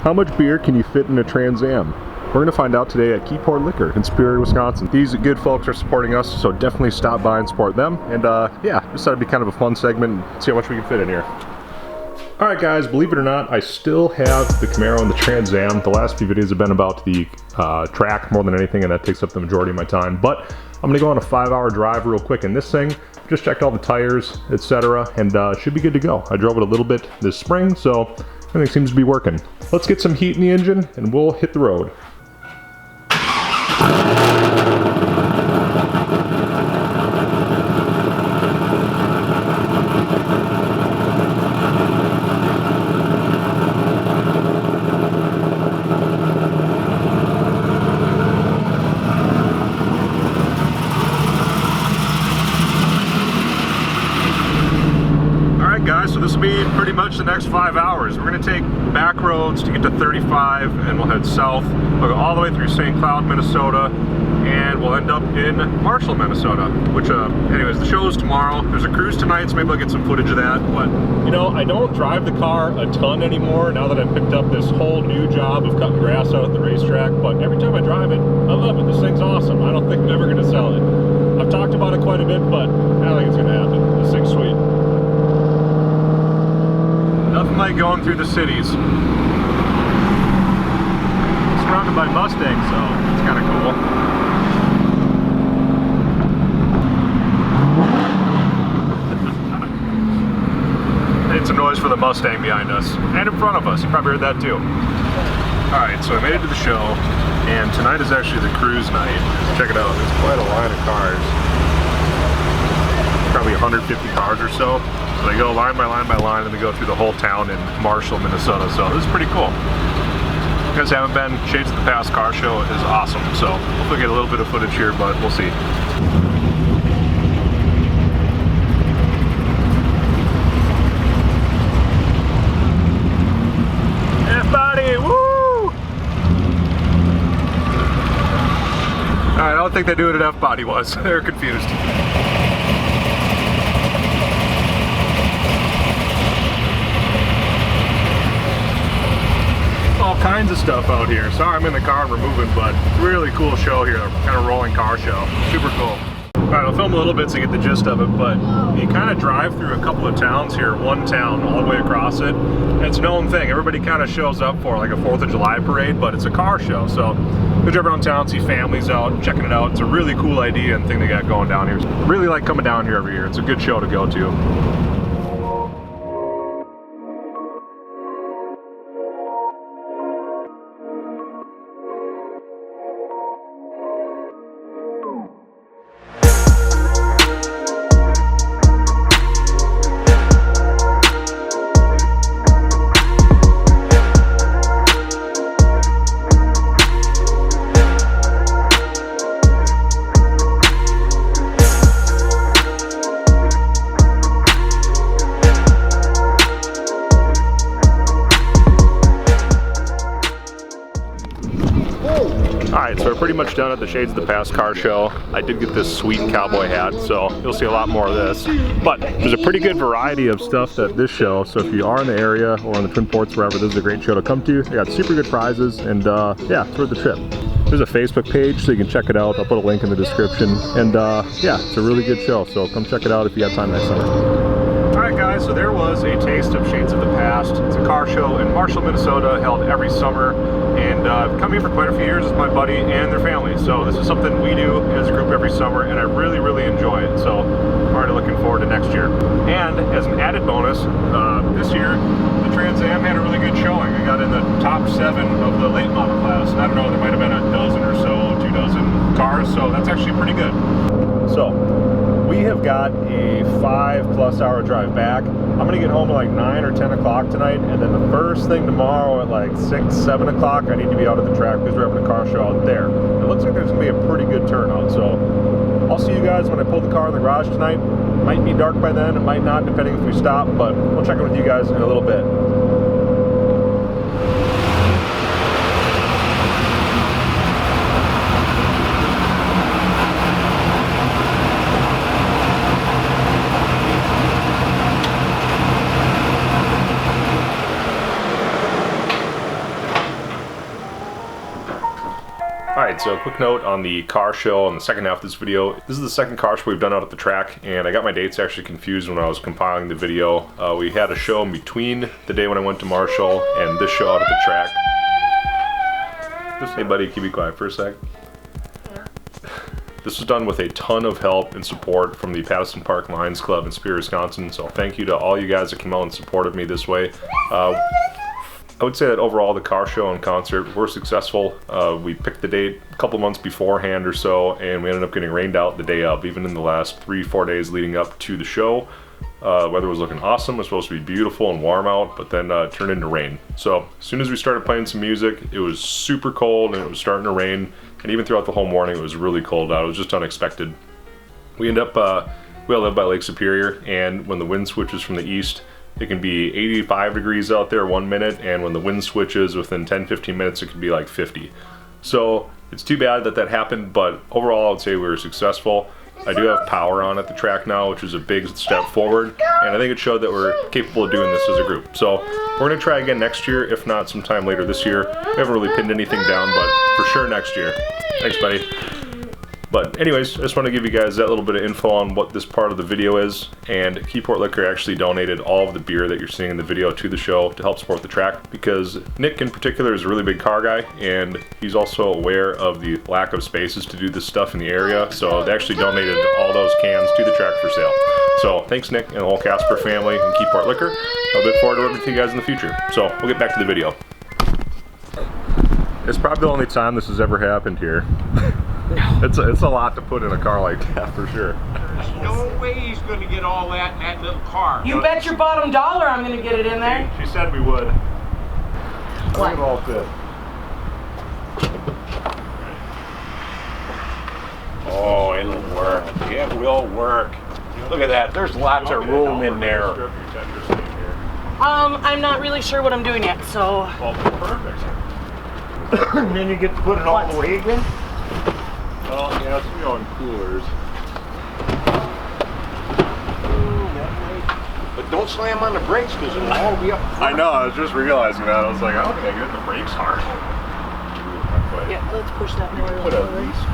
How much beer can you fit in a Trans Am? We're going to find out today at Keyport Liquor in Superior, Wisconsin. These good folks are supporting us, so definitely stop by and support them. And yeah, just thought it'd be kind of a fun segment and see how much we can fit in here. Alright guys, believe it or not, I still have the Camaro and the Trans Am. The last few videos have been about the track more than anything, and that takes up the majority of my time. But I'm going to go on a 5-hour drive real quick in this thing. Just checked all the tires, etc. and should be good to go. I drove it a little bit this spring, so everything seems to be working. Let's get some heat in the engine and we'll hit the road. Guys, so this will be pretty much the next 5 hours. We're going to take back roads to get to 35 and we'll head south. We'll go all the way through St. Cloud, Minnesota, and we'll end up in Marshall, Minnesota, which anyways, the show is tomorrow. There's a cruise tonight, so maybe I'll get some footage of that. But you know, I don't drive the car a ton anymore now that I've picked up this whole new job of cutting grass out at the racetrack, but every time I drive it, I love it. This thing's awesome. I don't think I'm ever going to sell it. I've talked about it quite a bit, but I don't think it's going to happen. This thing's sweet. Nothing like going through the cities. Surrounded by Mustangs, so it's kind of cool. Made some noise for the Mustang behind us and in front of us. You probably heard that too. Alright, so I made it to the show, and tonight is actually the cruise night. Check it out, there's quite a line of cars. Probably 150 cars or so. So they go line by line by line, and they go through the whole town in Marshall, Minnesota. So this is pretty cool. If you guys haven't been, Shades of the Past car show is awesome. So hopefully get a little bit of footage here, but we'll see. F-body, woo! Alright, I don't think they knew what an F-body was. They're confused. All kinds of stuff out here. Sorry I'm in the car and we're moving, but really cool show here. Kind of rolling car show. Super cool. Alright, I'll film a little bit so you get the gist of it, but you kind of drive through a couple of towns here, one town all the way across it. And it's a known thing. Everybody kind of shows up for like a 4th of July parade, but it's a car show. So go drive around town, see families out, checking it out. It's a really cool idea and thing they got going down here. Really like coming down here every year. It's a good show to go to. Alright, so we're pretty much done at the Shades of the Past car show. I did get this sweet cowboy hat, so you'll see a lot more of this. But there's a pretty good variety of stuff at this show, so if you are in the area or on the Twin Ports, wherever, this is a great show to come to. They got super good prizes, and yeah, it's worth the trip. There's a Facebook page, so you can check it out. I'll put a link in the description. And yeah, it's a really good show, so come check it out if you have time next summer. Alright guys, so there was a taste of Shades of the Past. It's a car show in Marshall, Minnesota, held every summer, and I've come here for quite a few years with my buddy and their family. So this is something we do as a group every summer, and I really, really enjoy it. So I'm already looking forward to next year. And as an added bonus, this year, the Trans Am had a really good showing. I got in the top 7 of the late model class. I don't know, there might have been a dozen or so, 2 dozen cars, so that's actually pretty good. So we have got a 5+ hour drive back. I'm gonna get home at like 9 or 10 o'clock tonight, and then the first thing tomorrow at like 6, 7 o'clock, I need to be out at the track because we're having a car show out there. It looks like there's gonna be a pretty good turnout, so I'll see you guys when I pull the car in the garage tonight. It might be dark by then, it might not, depending if we stop, but we'll check in with you guys in a little bit. Alright, so a quick note on the car show on the second half of this video. This is the second car show we've done out at the track, and I got my dates actually confused when I was compiling the video. We had a show in between the day when I went to Marshall and this show out at the track. Hey buddy, can you be quiet for a sec? This was done with a ton of help and support from the Pattison Park Lions Club in Superior, Wisconsin, so thank you to all you guys that came out and supported me this way. I would say that overall the car show and concert were successful. We picked the date a couple months beforehand or so, and we ended up getting rained out the day of. Even in the last 3-4 days leading up to the show, weather was looking awesome. It was supposed to be beautiful and warm out, but then it turned into rain. So as soon as we started playing some music, it was super cold and it was starting to rain, and even throughout the whole morning it was really cold out. It was just unexpected. We all live by Lake Superior, and when the wind switches from the east, it can be 85 degrees out there 1 minute, and when the wind switches within 10-15 minutes, it can be like 50. So it's too bad that that happened, but overall I would say we were successful. I do have power on at the track now, which is a big step forward, and I think it showed that we're capable of doing this as a group. So we're going to try again next year, if not sometime later this year. We haven't really pinned anything down, but for sure next year. Thanks, buddy. But anyways, I just want to give you guys that little bit of info on what this part of the video is. And Keyport Liquor actually donated all of the beer that you're seeing in the video to the show to help support the track, because Nick in particular is a really big car guy, and he's also aware of the lack of spaces to do this stuff in the area. So they actually donated all those cans to the track for sale. So thanks Nick and the whole Casper family and Keyport Liquor. I look forward to working with you guys in the future. So we'll get back to the video. It's probably the only time this has ever happened here. It's a lot to put in a car like that, for sure. There's no way he's going to get all that in that little car. You bet your bottom dollar I'm going to get it in there. She said we would. What? It all fit. Oh, it'll work. It will work. Look at that. There's lots of room in there. I'm not really sure what I'm doing yet, so. Well, perfect. And then you get to put it all the way again. Well, yeah, it's going coolers. But don't slam on the brakes because it'll all be up. I know, I was just realizing that. I was like, how can I get the brakes hard? Yeah, let's push that more. Put at least.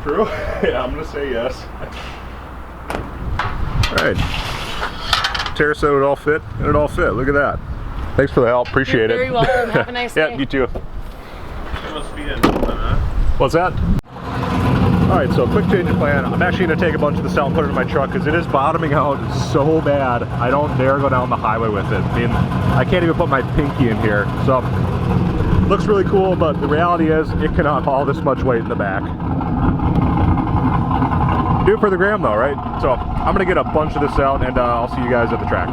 True? Yeah, I'm going to say yes. Alright. Tara said it would all fit, and it all fit. Look at that. Thanks for the help. Appreciate You're very welcome. Have a nice day. Yeah, you too. What's that? Alright, so quick change of plan. I'm actually going to take a bunch of this out and put it in my truck because it is bottoming out so bad. I don't dare go down the highway with it. I mean, I can't even put my pinky in here. So, looks really cool, but the reality is it cannot haul this much weight in the back. Do it for the gram though, right? So, I'm going to get a bunch of this out, and I'll see you guys at the track.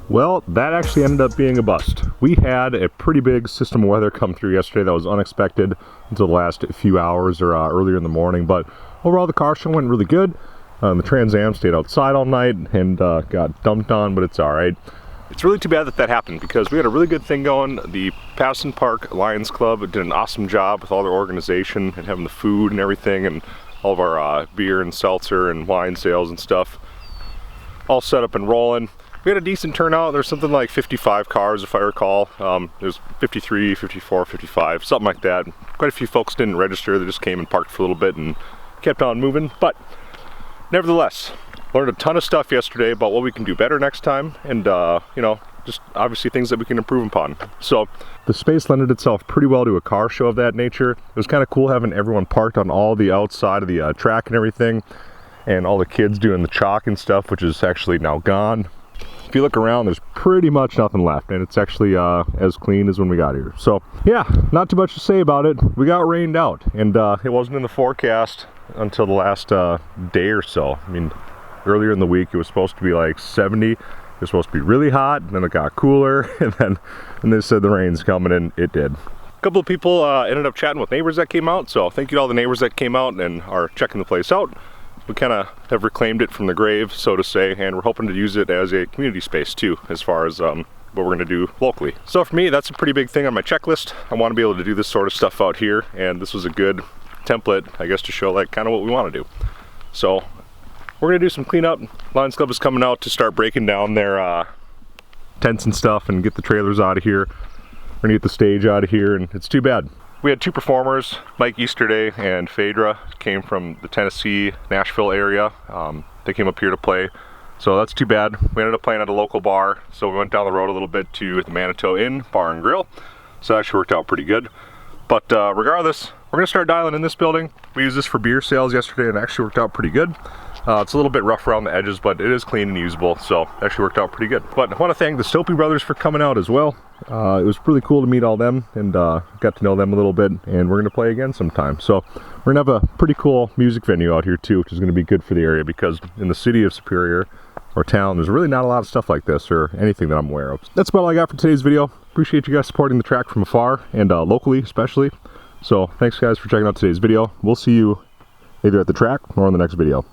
Well, that actually ended up being a bust. We had a pretty big system of weather come through yesterday that was unexpected until the last few hours or earlier in the morning, but overall the car show went really good. The Trans Am stayed outside all night and got dumped on, but it's all right. It's really too bad that that happened because we had a really good thing going. The Patterson Park Lions Club did an awesome job with all their organization and having the food and everything, and all of our beer and seltzer and wine sales and stuff all set up and rolling. We had a decent turnout. There's something like 55 cars if I recall. There's 53, 54, 55, something like that. Quite a few folks didn't register. They just came and parked for a little bit and kept on moving. But nevertheless, learned a ton of stuff yesterday about what we can do better next time, and you know, just obviously things that we can improve upon. So the space lended itself pretty well to a car show of that nature. It was kind of cool having everyone parked on all the outside of the track and everything, and all the kids doing the chalk and stuff, which is actually now gone. If you look around, there's pretty much nothing left, and it's actually as clean as when we got here. So yeah, not too much to say about it. We got rained out, and it wasn't in the forecast until the last day or so. I mean, earlier in the week it was supposed to be like 70. It was supposed to be really hot, and then it got cooler, and they said the rain's coming, and it did. A couple of people ended up chatting with neighbors that came out, so thank you to all the neighbors that came out and are checking the place out. We kind of have reclaimed it from the grave, so to say, and we're hoping to use it as a community space too, as far as what we're going to do locally. So for me, that's a pretty big thing on my checklist. I want to be able to do this sort of stuff out here, and this was a good template, I guess, to show like kind of what we want to do. So we're going to do some cleanup. Lions Club is coming out to start breaking down their tents and stuff and get the trailers out of here. We're going to get the stage out of here, and it's too bad. We had two performers, Mike Easterday and Phaedra, came from the Tennessee, Nashville area. They came up here to play, so that's too bad. We ended up playing at a local bar, so we went down the road a little bit to the Manitou Inn Bar and Grill. So that actually worked out pretty good. But regardless, we're gonna start dialing in this building. We used this for beer sales yesterday and it actually worked out pretty good. It's a little bit rough around the edges, but it is clean and usable, so it actually worked out pretty good. But I want to thank the Stopey brothers for coming out as well. It was really cool to meet all them and got to know them a little bit, and we're going to play again sometime. So we're going to have a pretty cool music venue out here too, which is going to be good for the area, because in the city of Superior, or town, there's really not a lot of stuff like this or anything that I'm aware of. That's about all I got for today's video. Appreciate you guys supporting the track from afar and locally especially. So thanks guys for checking out today's video. We'll see you either at the track or on the next video.